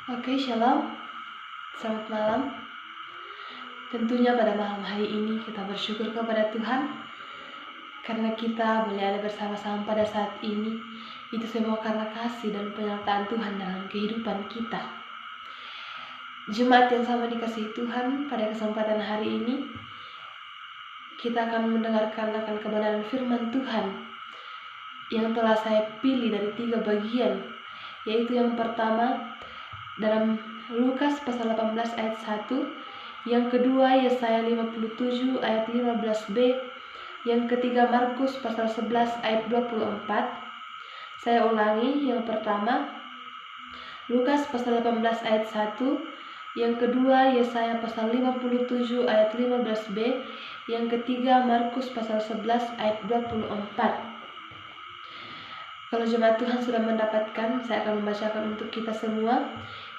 Oke, shalom. Selamat malam. Tentunya pada malam hari ini kita bersyukur kepada Tuhan karena kita boleh ada bersama-sama pada saat ini. Itu semua karena kasih dan penyertaan Tuhan dalam kehidupan kita. Jemaat yang sama dikasihi Tuhan, pada kesempatan hari ini kita akan mendengarkan akan kebenaran firman Tuhan yang telah saya pilih dari 3 bagian, yaitu yang pertama dalam Lukas pasal 18 ayat 1, yang kedua Yesaya 57 ayat 15b, yang ketiga Markus pasal 11 ayat 24. Saya ulangi, yang pertama Lukas pasal 18 ayat 1, yang kedua Yesaya pasal 57 ayat 15b, yang ketiga Markus pasal 11 ayat 24. Kalau jemaat Tuhan sudah mendapatkan, saya akan membacakan untuk kita semua.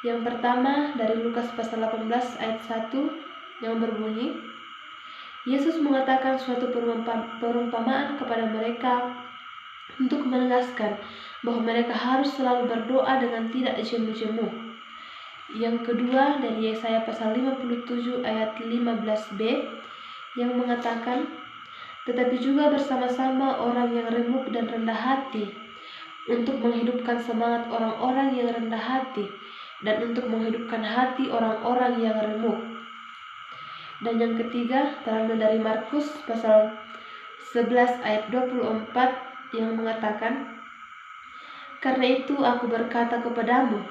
Yang pertama dari Lukas pasal 18 ayat 1 yang berbunyi, Yesus mengatakan suatu perumpamaan kepada mereka untuk menegaskan bahwa mereka harus selalu berdoa dengan tidak jemu-jemu. Yang kedua dari Yesaya pasal 57 ayat 15b yang mengatakan, tetapi juga bersama-sama orang yang remuk dan rendah hati, untuk menghidupkan semangat orang-orang yang rendah hati dan untuk menghidupkan hati orang-orang yang remuk. Dan yang ketiga terambil dari Markus pasal 11 ayat 24 yang mengatakan, karena itu aku berkata kepadamu,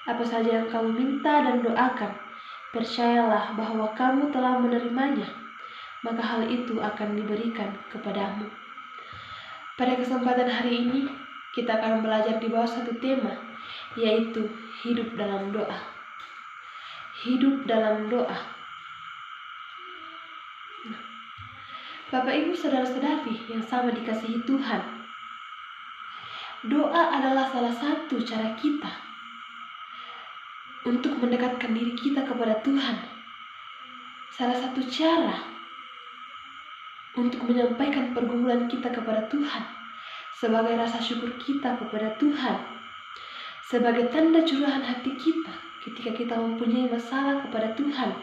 apa saja yang kamu minta dan doakan, percayalah bahwa kamu telah menerimanya, maka hal itu akan diberikan kepadamu. Pada kesempatan hari ini kita akan belajar di bawah satu tema, yaitu hidup dalam doa. Hidup dalam doa. Bapak Ibu saudara-saudari yang sama dikasihi Tuhan, doa adalah salah satu cara kita untuk mendekatkan diri kita kepada Tuhan. Salah satu cara untuk menyampaikan pergumulan kita kepada Tuhan, sebagai rasa syukur kita kepada Tuhan, sebagai tanda curahan hati kita ketika kita mempunyai masalah kepada Tuhan,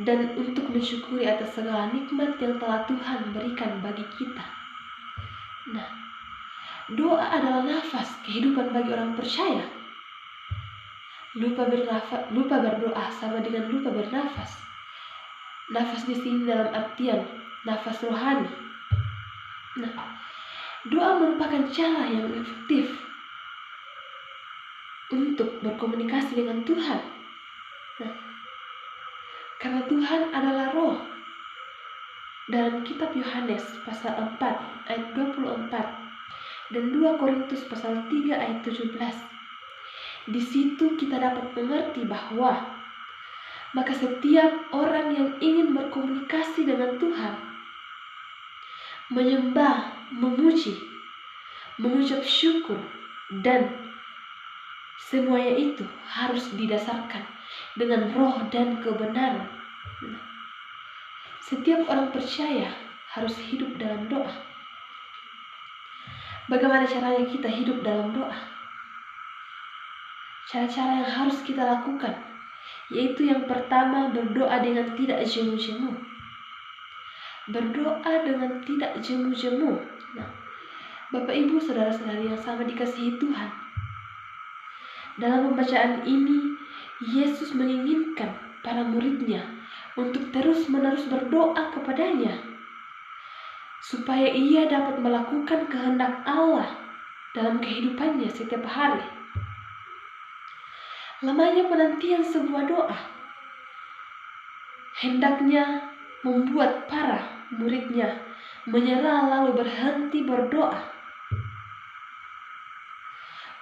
dan untuk mensyukuri atas segala nikmat yang telah Tuhan berikan bagi kita. Nah, doa adalah nafas kehidupan bagi orang percaya. Lupa berdoa sama dengan lupa bernafas. Nafas di sini dalam artian nafas rohani. Nah, doa merupakan cara yang efektif untuk berkomunikasi dengan Tuhan. Nah, karena Tuhan adalah roh. Dalam kitab Yohanes pasal 4 ayat 24 dan 2 Korintus pasal 3 ayat 17. Di situ kita dapat mengerti bahwa maka setiap orang yang ingin berkomunikasi dengan Tuhan, menyembah, memuji, mengucap syukur, dan semuanya itu harus didasarkan dengan roh dan kebenaran. Setiap orang percaya harus hidup dalam doa. Bagaimana caranya kita hidup dalam doa? Cara-cara yang harus kita lakukan, yaitu yang pertama, berdoa dengan tidak jemu-jemu. Berdoa dengan tidak jemu-jemu. Nah, Bapak Ibu saudara-saudari yang sama dikasihi Tuhan, dalam pembacaan ini Yesus menginginkan para muridnya untuk terus-menerus berdoa kepadanya, supaya ia dapat melakukan kehendak Allah dalam kehidupannya setiap hari. Lamanya penantian sebuah doa hendaknya membuat para muridnya menyerah lalu berhenti berdoa.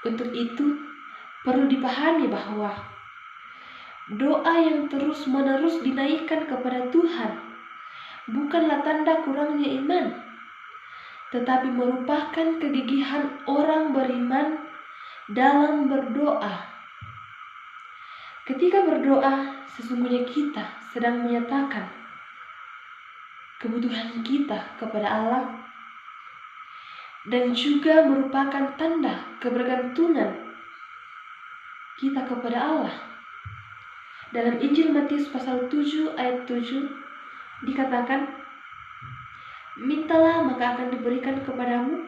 Untuk itu perlu dipahami bahwa doa yang terus-menerus dinaikkan kepada Tuhan bukanlah tanda kurangnya iman, tetapi merupakan kegigihan orang beriman dalam berdoa. Ketika berdoa, sesungguhnya kita sedang menyatakan kebutuhan kita kepada Allah, dan juga merupakan tanda kebergantungan kita kepada Allah. Dalam Injil Matius pasal 7 ayat 7 dikatakan, mintalah maka akan diberikan kepadamu,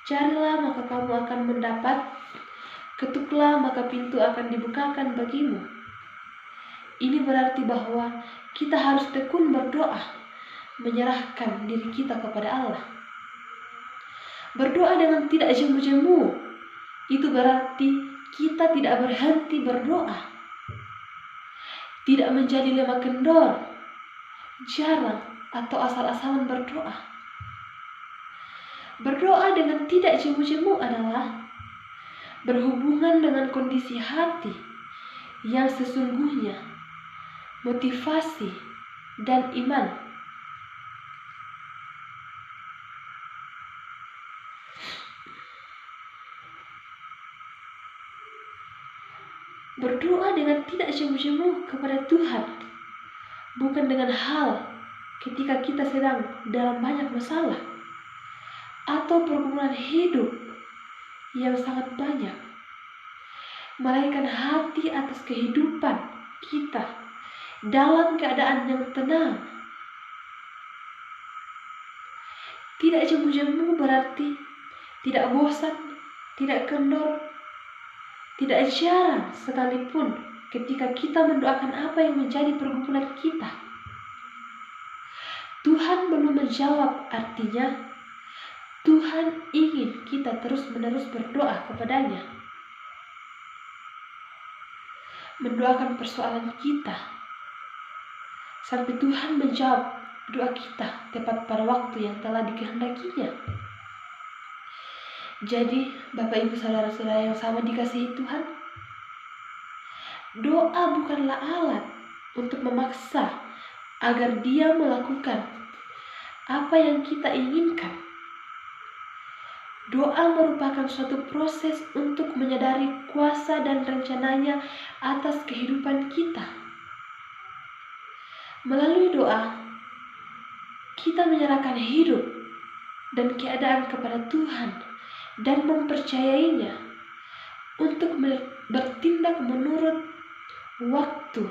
carilah maka kamu akan mendapat, ketuklah maka pintu akan dibukakan bagimu. Ini berarti bahwa kita harus tekun berdoa, menyerahkan diri kita kepada Allah. Berdoa dengan tidak jemu-jemu, itu berarti kita tidak berhenti berdoa. Tidak menjadi lemah kendor, jarang atau asal-asalan berdoa. Berdoa dengan tidak jemu-jemu adalah berhubungan dengan kondisi hati yang sesungguhnya, motivasi, dan iman. Berdoa dengan tidak jemu-jemu kepada Tuhan, bukan dengan hal ketika kita sedang dalam banyak masalah atau pergumulan hidup yang sangat banyak, melainkan hati atas kehidupan kita dalam keadaan yang tenang. Tidak jemu-jemu berarti tidak bosan, tidak kendor, tidak jarang sekalipun ketika kita mendoakan apa yang menjadi pergumulan kita. Tuhan belum menjawab, artinya Tuhan ingin kita terus-menerus berdoa kepadanya. Mendoakan persoalan kita sampai Tuhan menjawab doa kita tepat pada waktu yang telah dikehendakinya. Jadi, Bapak Ibu Saudara-saudara yang sama dikasihi Tuhan, doa bukanlah alat untuk memaksa agar Dia melakukan apa yang kita inginkan. Doa merupakan suatu proses untuk menyadari kuasa dan rencananya atas kehidupan kita. Melalui doa, kita menyerahkan hidup dan keadaan kepada Tuhan dan mempercayainya untuk bertindak menurut waktu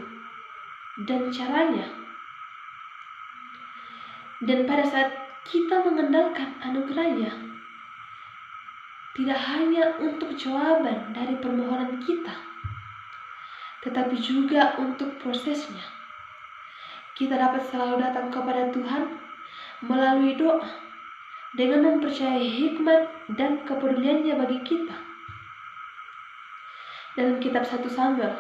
dan caranya. Dan pada saat kita mengandalkan anugerahnya, tidak hanya untuk jawaban dari permohonan kita, tetapi juga untuk prosesnya. Kita dapat selalu datang kepada Tuhan melalui doa dengan mempercayai hikmat dan kepeduliannya bagi kita. Dalam kitab 1 Samuel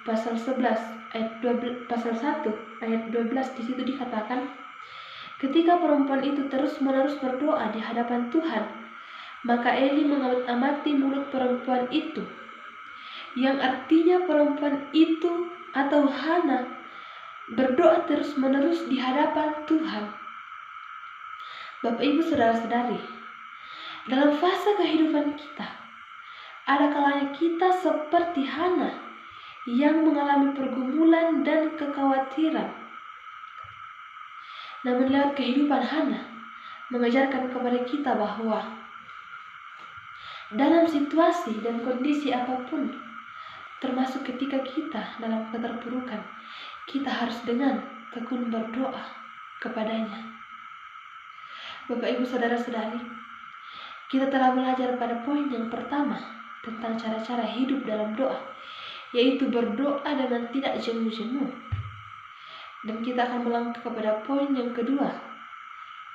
pasal 11 ayat 12, pasal 1 ayat 12 di situ dikatakan, ketika perempuan itu terus-menerus berdoa di hadapan Tuhan, maka Eli mengamati mulut perempuan itu, yang artinya perempuan itu atau Hana berdoa terus-menerus di hadapan Tuhan. Bapak Ibu Saudara-saudari, dalam fase kehidupan kita, ada kalanya kita seperti Hana yang mengalami pergumulan dan kekhawatiran. Namun lewat kehidupan Hana mengajarkan kepada kita bahwa dalam situasi dan kondisi apapun, termasuk ketika kita dalam keterpurukan, kita harus dengan tekun berdoa kepadanya. Bapak Ibu Saudara-saudari, kita telah belajar pada poin yang pertama tentang cara-cara hidup dalam doa, yaitu berdoa dengan tidak jemu-jemu. Dan kita akan melangkah kepada poin yang kedua,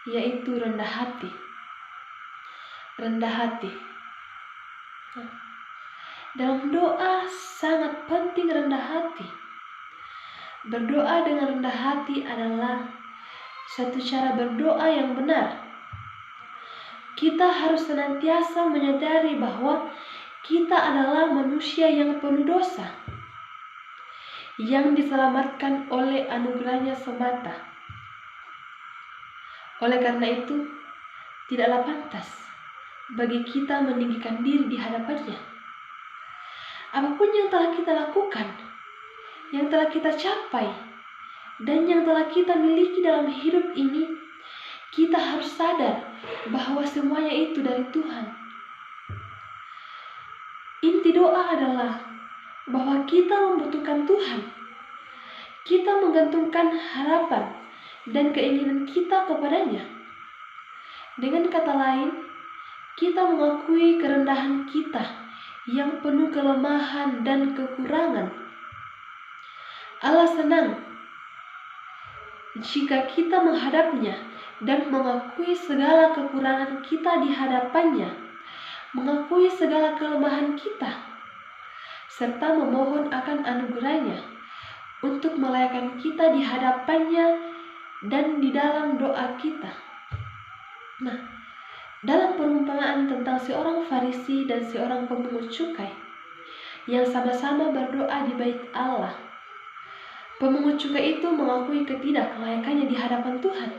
yaitu rendah hati. Rendah hati. Dalam doa sangat penting rendah hati. Berdoa dengan rendah hati adalah satu cara berdoa yang benar. Kita harus senantiasa menyadari bahwa kita adalah manusia yang penuh dosa, yang diselamatkan oleh anugerahnya semata. Oleh karena itu, tidaklah pantas bagi kita meninggikan diri di hadapannya. Apapun yang telah kita lakukan, yang telah kita capai, dan yang telah kita miliki dalam hidup ini, kita harus sadar bahwa semuanya itu dari Tuhan. Inti doa adalah bahwa kita membutuhkan Tuhan. Kita menggantungkan harapan dan keinginan kita kepadanya. Dengan kata lain, kita mengakui kerendahan kita yang penuh kelemahan dan kekurangan. Allah senang jika kita menghadapnya dan mengakui segala kekurangan kita di hadapannya, mengakui segala kelemahan kita, serta memohon akan anugerahnya untuk melayakkan kita di hadapannya dan di dalam doa kita. Nah, dalam perumpamaan tentang seorang Farisi dan seorang pemungut cukai yang sama-sama berdoa di bait Allah, pemungut cukai itu mengakui ketidaklayakannya di hadapan Tuhan.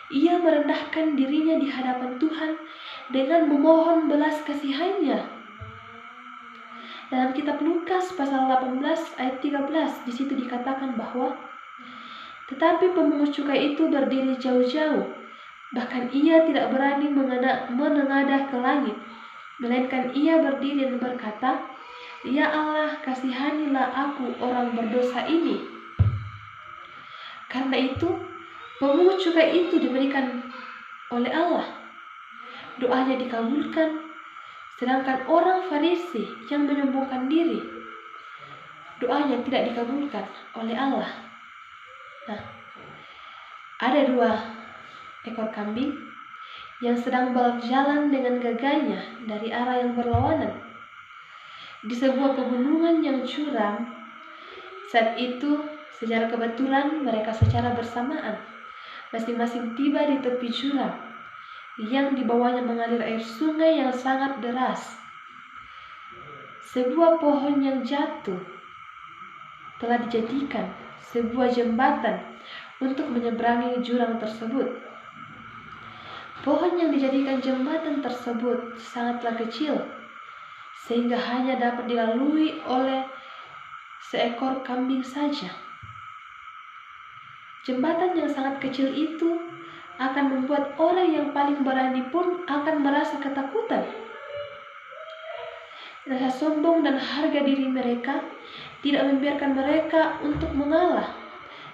Ia merendahkan dirinya di hadapan Tuhan dengan memohon belas kasihannya. Dalam kitab Lukas pasal 18 ayat 13, di situ dikatakan bahwa tetapi pemungut cukai itu berdiri jauh-jauh, bahkan ia tidak berani menengadah ke langit, melainkan ia berdiri dan berkata, "Ya Allah, kasihanilah aku orang berdosa ini." Karena itu, pemungut cukai itu diberikan oleh Allah. Doanya dikabulkan, sedangkan orang Farisi yang menyombongkan diri, doanya tidak dikabulkan oleh Allah. Nah, ada 2 ekor kambing yang sedang berjalan dengan gagahnya dari arah yang berlawanan di sebuah pegunungan yang curam. Saat itu, secara kebetulan mereka secara bersamaan masing-masing tiba di tepi jurang yang di bawahnya mengalir air sungai yang sangat deras. Sebuah pohon yang jatuh telah dijadikan sebuah jembatan untuk menyeberangi jurang tersebut. Pohon yang dijadikan jembatan tersebut sangatlah kecil, sehingga hanya dapat dilalui oleh seekor kambing saja. Jembatan yang sangat kecil itu akan membuat orang yang paling berani pun akan merasa ketakutan. Rasa sombong dan harga diri mereka tidak membiarkan mereka untuk mengalah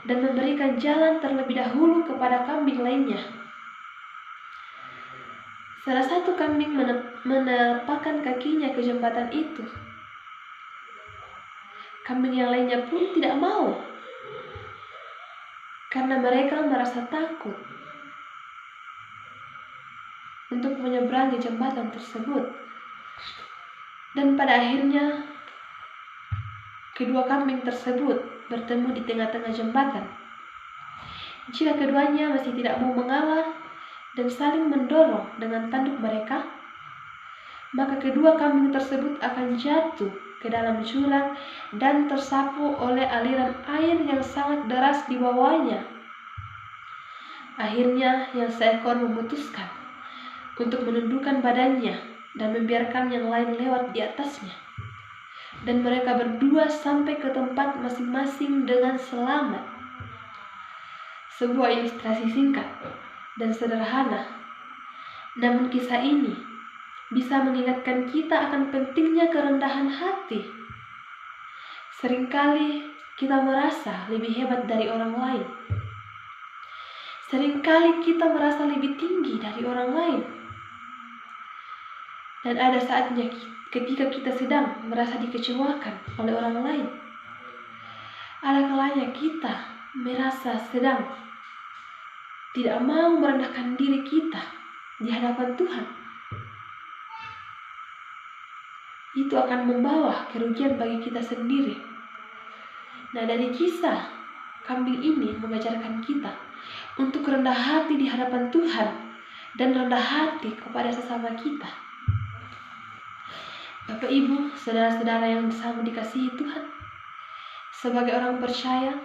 dan memberikan jalan terlebih dahulu kepada kambing lainnya. Salah satu kambing menepakkan kakinya ke jembatan itu. Kambing yang lainnya pun tidak mau, karena mereka merasa takut untuk menyeberangi jembatan tersebut. Dan pada akhirnya, kedua kambing tersebut bertemu di tengah-tengah jembatan. Jika keduanya masih tidak mau mengalah dan saling mendorong dengan tanduk mereka, maka kedua kambing tersebut akan jatuh ke dalam jurang dan tersapu oleh aliran air yang sangat deras di bawahnya. Akhirnya yang seekor memutuskan untuk menundukkan badannya dan membiarkan yang lain lewat di atasnya. Dan mereka berdua sampai ke tempat masing-masing dengan selamat. Sebuah ilustrasi singkat dan sederhana, namun kisah ini bisa mengingatkan kita akan pentingnya kerendahan hati. Seringkali kita merasa lebih hebat dari orang lain. Seringkali kita merasa lebih tinggi dari orang lain. Dan ada saatnya ketika kita sedang merasa dikecewakan oleh orang lain. Ada kalanya kita merasa sedang tidak mau merendahkan diri kita di hadapan Tuhan. Itu akan membawa kerugian bagi kita sendiri. Nah, dari kisah kambing ini mengajarkan kita untuk rendah hati di hadapan Tuhan dan rendah hati kepada sesama kita. Bapak, Ibu, saudara-saudara yang sama dikasihi Tuhan, sebagai orang percaya,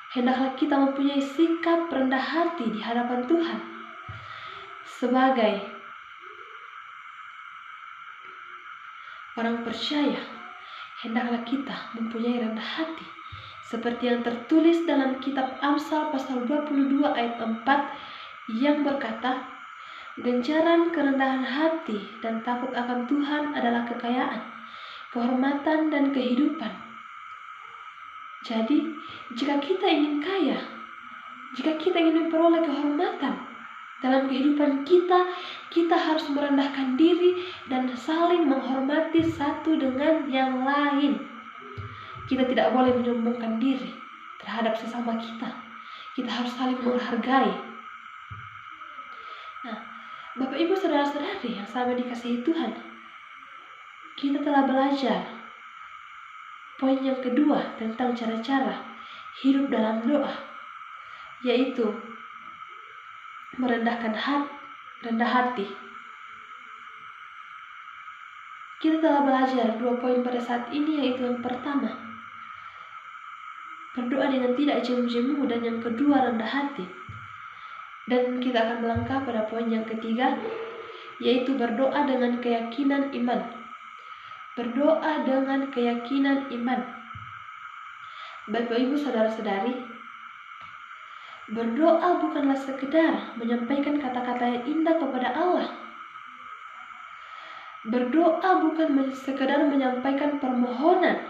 hendaklah kita mempunyai sikap rendah hati di hadapan Tuhan. Sebagai orang percaya, hendaklah kita mempunyai rendah hati, seperti yang tertulis dalam kitab Amsal pasal 22 ayat 4 yang berkata, "Ganjaran kerendahan hati dan takut akan Tuhan adalah kekayaan. kehormatan, dan kehidupan. Jadi, jika kita ingin kaya, jika kita ingin memperoleh kehormatan dalam kehidupan kita, kita harus merendahkan diri dan saling menghormati satu dengan yang lain. Kita tidak boleh menyombongkan diri terhadap sesama kita. Kita harus saling menghargai. Nah, Bapak Ibu saudara-saudari yang sama dikasihi Tuhan, kita telah belajar poin yang kedua tentang cara-cara hidup dalam doa, yaitu rendah hati. Kita telah belajar 2 poin pada saat ini, yaitu yang pertama, berdoa dengan tidak jemu-jemu, dan yang kedua, rendah hati. Dan kita akan melangkah pada poin yang ketiga, yaitu berdoa dengan keyakinan iman. Berdoa dengan keyakinan iman. Bapak Ibu saudara-saudari, berdoa bukanlah sekedar menyampaikan kata-kata yang indah kepada Allah. Berdoa bukan sekedar menyampaikan permohonan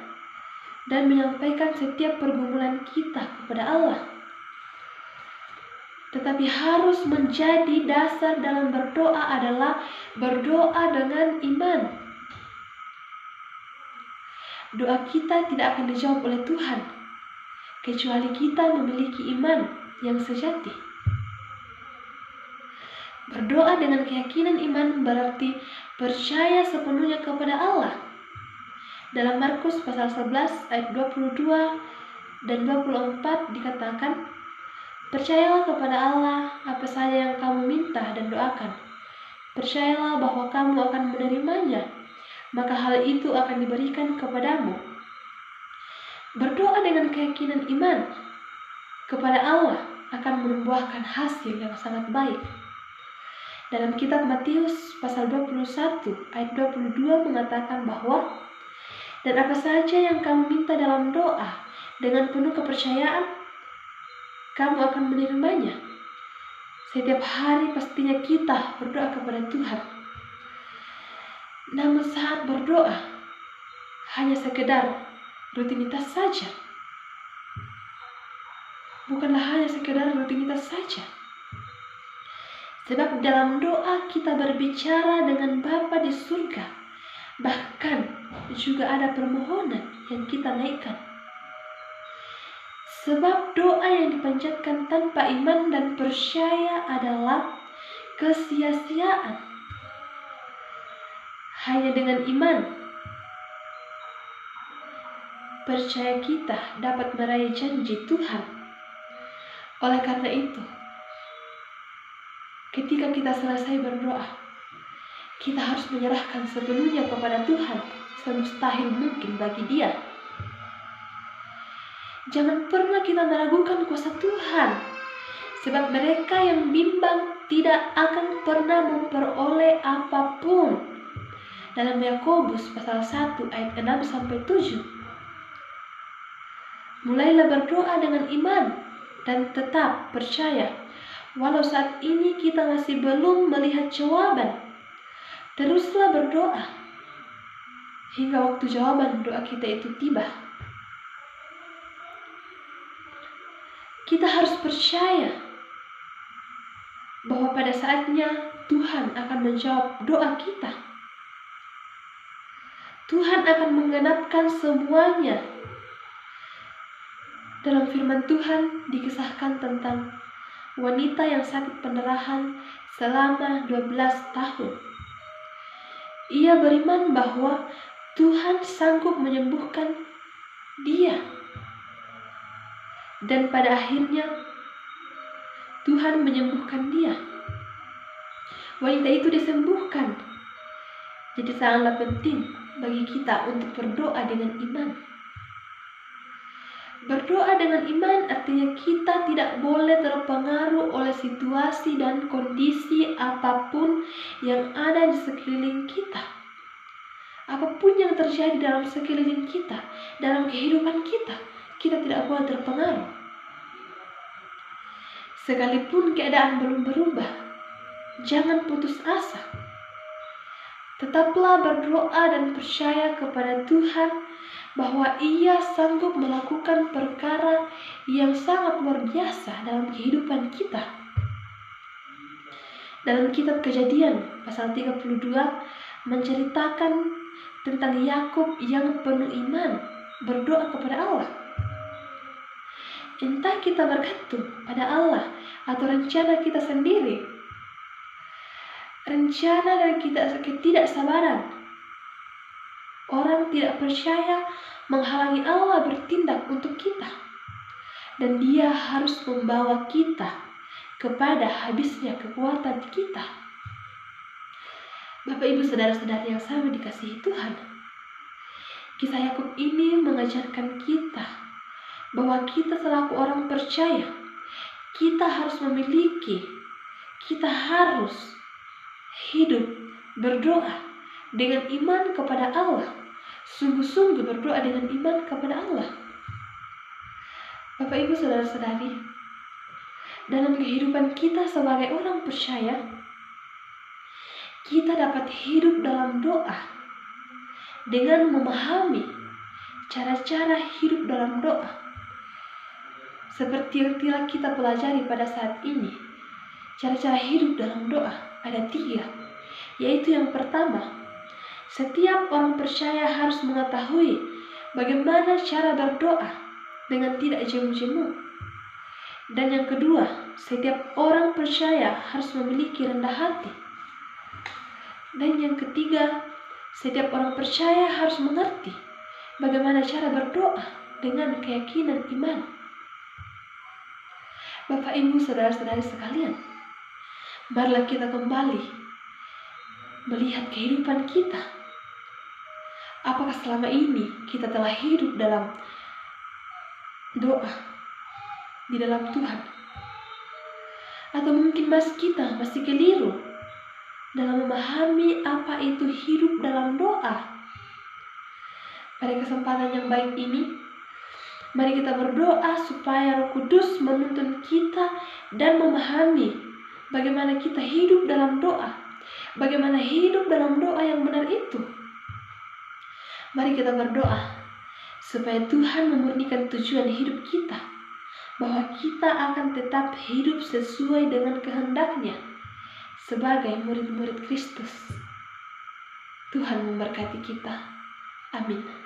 dan menyampaikan setiap pergumulan kita kepada Allah, tetapi harus menjadi dasar dalam berdoa adalah berdoa dengan iman. Doa kita tidak akan dijawab oleh Tuhan kecuali kita memiliki iman yang sejati. Berdoa dengan keyakinan iman berarti percaya sepenuhnya kepada Allah. Dalam Markus pasal 11 ayat 22 dan 24 dikatakan, percayalah kepada Allah apa saja yang kamu minta dan doakan. Percayalah bahwa kamu akan menerimanya, maka hal itu akan diberikan kepadamu. Berdoa dengan keyakinan iman kepada Allah akan membuahkan hasil yang sangat baik. Dalam kitab Matius pasal 21 ayat 22 mengatakan bahwa, dan apa saja yang kamu minta dalam doa dengan penuh kepercayaan, kamu akan menerimanya. Setiap hari pastinya kita berdoa kepada Tuhan. Namun saat berdoa hanya sekedar rutinitas saja. Bukanlah hanya sekedar rutinitas saja. Sebab dalam doa kita berbicara dengan Bapa di surga. Bahkan juga ada permohonan yang kita naikkan. Sebab doa yang dipanjatkan tanpa iman dan percaya adalah kesia-siaan. Hanya dengan iman, percaya kita dapat meraih janji Tuhan. Oleh karena itu, ketika kita selesai berdoa, kita harus menyerahkan sepenuhnya kepada Tuhan, semustahil mungkin bagi Dia. Jangan pernah kita meragukan kuasa Tuhan, sebab mereka yang bimbang tidak akan pernah memperoleh apapun. Dalam Yakobus pasal 1 ayat 6-7. Mulailah berdoa dengan iman dan tetap percaya. Walau saat ini kita masih belum melihat jawaban, teruslah berdoa hingga waktu jawaban doa kita itu tiba. Kita harus percaya bahwa pada saatnya Tuhan akan menjawab doa kita. Tuhan akan menggenapkan semuanya. Dalam firman Tuhan dikisahkan tentang wanita yang sakit pendarahan selama 12 tahun. Ia beriman bahwa Tuhan sanggup menyembuhkan dia. Dan pada akhirnya Tuhan menyembuhkan dia. Wanita itu disembuhkan. Jadi sangatlah penting bagi kita untuk berdoa dengan iman. Berdoa dengan iman artinya kita tidak boleh terpengaruh oleh situasi dan kondisi apapun yang ada di sekeliling kita. Apapun yang terjadi dalam sekeliling kita, dalam kehidupan kita, kita tidak boleh terpengaruh. Sekalipun keadaan belum berubah, jangan putus asa. Tetaplah berdoa dan percaya kepada Tuhan bahwa Ia sanggup melakukan perkara yang sangat luar biasa dalam kehidupan kita. Dalam kitab Kejadian pasal 32 menceritakan tentang Yakub yang penuh iman berdoa kepada Allah. Entah kita bergantung pada Allah atau rencana kita sendiri, rencana dan ketidaksabaran orang tidak percaya menghalangi Allah bertindak untuk kita, dan Dia harus membawa kita kepada habisnya kekuatan kita. Bapak Ibu saudara-saudari yang sama dikasihi Tuhan, kisah Yakub ini mengajarkan kita bahwa kita selaku orang percaya, kita harus hidup berdoa dengan iman kepada Allah, sungguh-sungguh berdoa dengan iman kepada Allah. Bapak Ibu saudara-saudari, dalam kehidupan kita sebagai orang percaya, kita dapat hidup dalam doa dengan memahami cara-cara hidup dalam doa. Seperti yang telah kita pelajari pada saat ini, cara-cara hidup dalam doa ada 3, yaitu yang pertama, setiap orang percaya harus mengetahui bagaimana cara berdoa dengan tidak jemu-jemu. Dan yang kedua, setiap orang percaya harus memiliki rendah hati. Dan yang ketiga, setiap orang percaya harus mengerti bagaimana cara berdoa dengan keyakinan iman. Bapak Ibu saudara-saudari sekalian, marilah kita kembali melihat kehidupan kita. Apakah selama ini kita telah hidup dalam doa di dalam Tuhan? Atau mungkin kita masih keliru dalam memahami apa itu hidup dalam doa? Pada kesempatan yang baik ini, mari kita berdoa supaya Roh Kudus menuntun kita dan memahami bagaimana kita hidup dalam doa, bagaimana hidup dalam doa yang benar itu. Mari kita berdoa supaya Tuhan memurnikan tujuan hidup kita, bahwa kita akan tetap hidup sesuai dengan kehendak-Nya sebagai murid-murid Kristus. Tuhan memberkati kita. Amin.